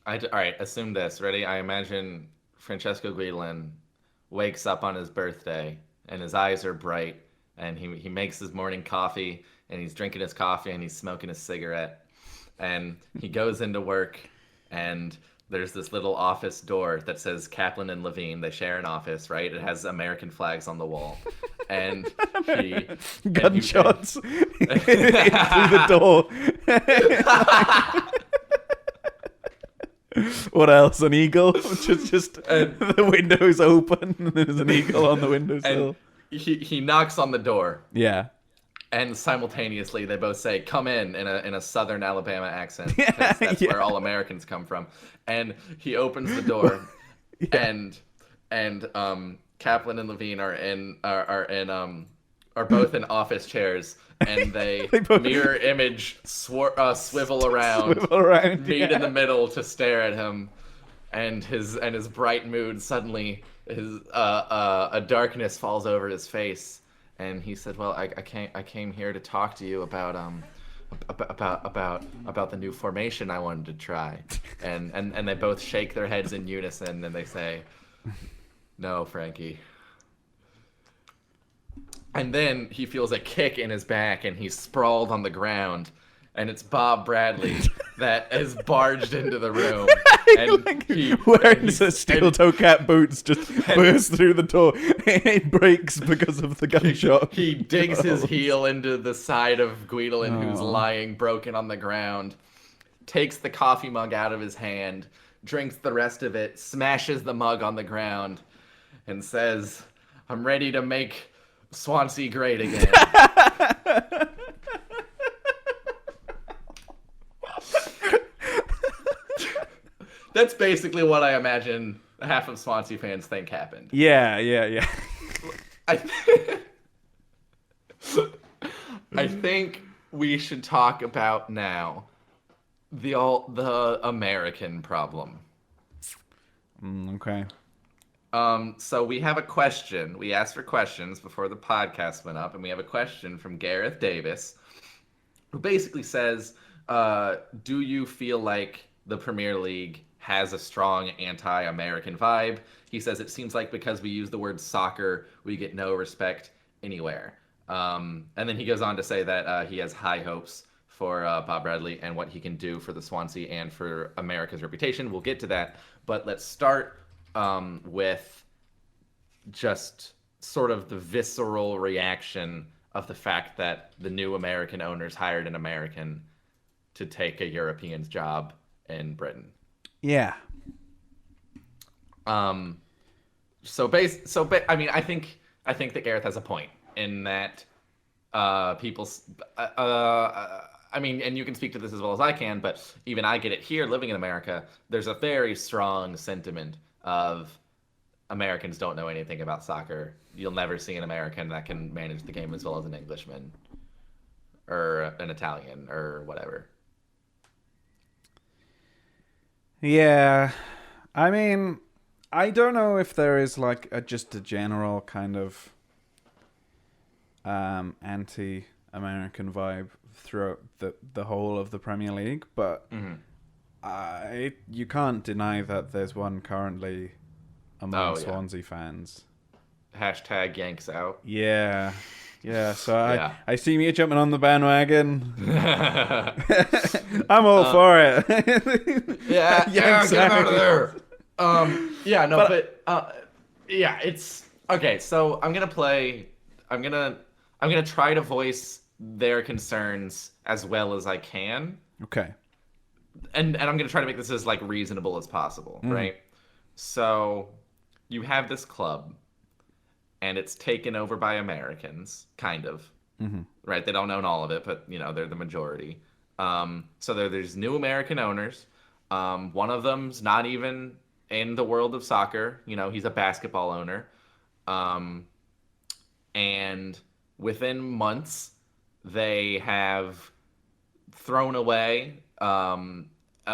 All right, assume this. Ready? I imagine Francesco Guidolin wakes up on his birthday and his eyes are bright and he makes his morning coffee and he's drinking his coffee and he's smoking a cigarette and he goes into work and there's this little office door that says Kaplan and Levine. They share an office, right? It has American flags on the wall. And he Gunshots through the door. What else? An eagle? Just the window's open and there's an eagle on the windowsill. He knocks on the door. Yeah. And simultaneously, they both say "come in" in a Southern Alabama accent. That's where all Americans come from. And he opens the door, and Kaplan and Levine are both in office chairs, and they mirror image swivel around, meet in the middle to stare at him, and his bright mood suddenly a darkness falls over his face. And he said, "Well, I came here to talk to you about the new formation I wanted to try." And they both shake their heads in unison and they say, "No, Frankie." And then he feels a kick in his back and he's sprawled on the ground. And it's Bob Bradley that has barged into the room. And he wearing his steel-toe cap boots just burst through the door. It breaks because of the gunshot. He digs his heel into the side of Guidolin, who's lying broken on the ground, takes the coffee mug out of his hand, drinks the rest of it, smashes the mug on the ground, and says, "I'm ready to make Swansea great again." That's basically what I imagine half of Swansea fans think happened. Yeah. I think we should talk about now the American problem. Okay. So we have a question. We asked for questions before the podcast went up, and we have a question from Gareth Davis, who basically says, do you feel like the Premier League has a strong anti-American vibe? He says it seems like because we use the word soccer, we get no respect anywhere. And then he goes on to say that he has high hopes for Bob Bradley and what he can do for the Swansea and for America's reputation. We'll get to that, but let's start with just sort of the visceral reaction of the fact that the new American owners hired an American to take a European's job in Britain. Yeah. I mean, I think that Gareth has a point in that I mean, and you can speak to this as well as I can, but even I get it here living in America. There's a very strong sentiment of Americans don't know anything about soccer. You'll never see an American that can manage the game as well as an Englishman or an Italian or whatever. Yeah, I mean, I don't know if there is like just a general kind of anti-American vibe throughout the whole of the Premier League, but you can't deny that there's one currently among Swansea fans. Hashtag Yanks out. Yeah. So I see you jumping on the bandwagon. I'm all for it. Yeah, get out of there. It's okay. So I'm gonna try to voice their concerns as well as I can. Okay. And I'm gonna try to make this as like reasonable as possible, right? So you have this club, and it's taken over by Americans, kind of, right? They don't own all of it, but they're the majority. So there's new American owners. One of them's not even in the world of soccer. He's a basketball owner. And within months, they have thrown away a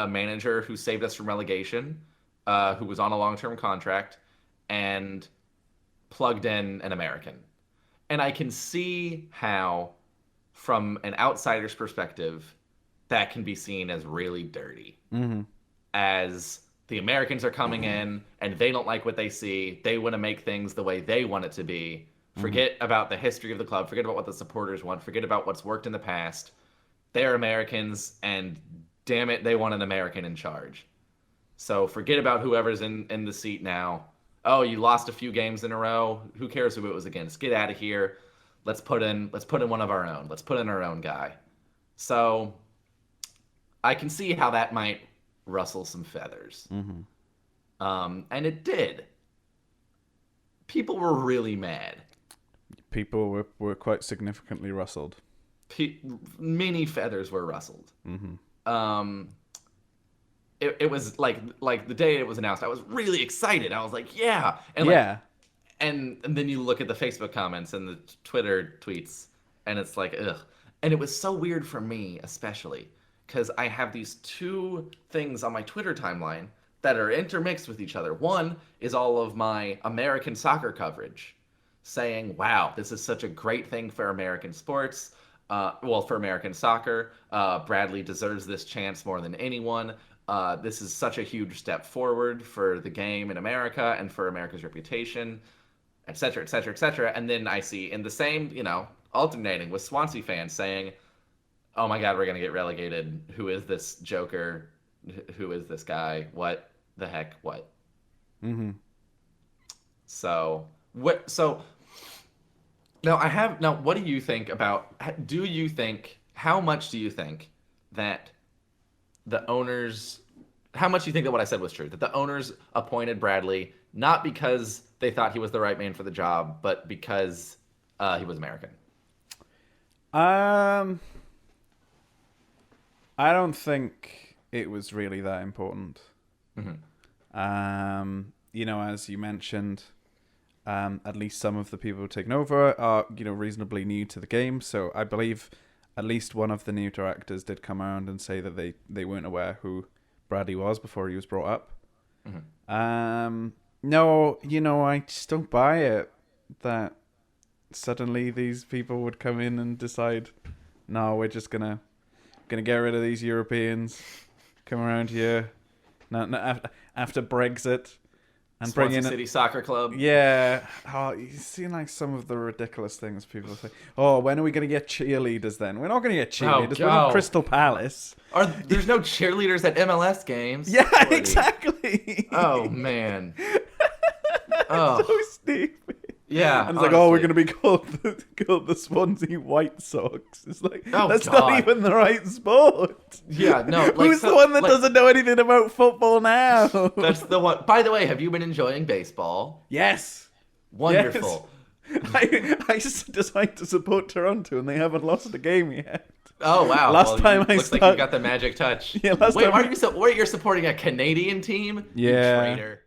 manager who saved us from relegation, who was on a long-term contract, and plugged in an American. And I can see how, from an outsider's perspective, that can be seen as really dirty. as the Americans are coming in and they don't like what they see. They want to make things the way they want it to be. Forget about the history of the club. Forget about what the supporters want. Forget about what's worked in the past. They're Americans, and damn it, they want an American in charge. So forget about whoever's in the seat now. Oh, you lost a few games in a row. Who cares who it was against? Get out of here. Let's put in one of our own. Let's put in our own guy. So I can see how that might rustle some feathers. And it did. People were really mad. People were quite significantly rustled. Many feathers were rustled. It was like the day it was announced, I was really excited. I was like, yeah. And then you look at the Facebook comments and the Twitter tweets, and it's like, ugh. And it was so weird for me, especially, because I have these two things on my Twitter timeline that are intermixed with each other. One is all of my American soccer coverage, saying, wow, this is such a great thing for American sports. For American soccer. Bradley deserves this chance more than anyone. This is such a huge step forward for the game in America and for America's reputation, et cetera, et cetera, et cetera. And then I see in the same, alternating with Swansea fans saying, oh my God, we're going to get relegated. Who is this joker? Who is this guy? What the heck? What? So, what? So, now, what do you think about, how much do you think that the owners, how much do you think that what I said was true? That the owners appointed Bradley not because they thought he was the right man for the job, but because he was American? I don't think it was really that important. As you mentioned, at least some of the people taking over are, reasonably new to the game. So I believe at least one of the new directors did come around and say that they weren't aware who Bradley was before he was brought up. No, I just don't buy it that suddenly these people would come in and decide, no, we're just gonna get rid of these Europeans, come around here, after Brexit. And bring in City Soccer Club. Yeah. Oh, you've seen some of the ridiculous things people say. Oh, when are we going to get cheerleaders then? We're not going to get cheerleaders. We're not Crystal Palace. There's no cheerleaders at MLS games. Yeah, exactly. Oh, man. Oh. So stupid. Yeah. And it's we're going to be called the Swansea White Sox. It's that's God. not even the right sport. Yeah, no. Who's the one that doesn't know anything about football now? That's the one. By the way, have you been enjoying baseball? Yes. Wonderful. Yes. I just decided to support Toronto, and they haven't lost a game yet. Oh wow! Last time looks like you got the magic touch. Yeah. Wait, you're supporting a Canadian team? Yeah. You traitor.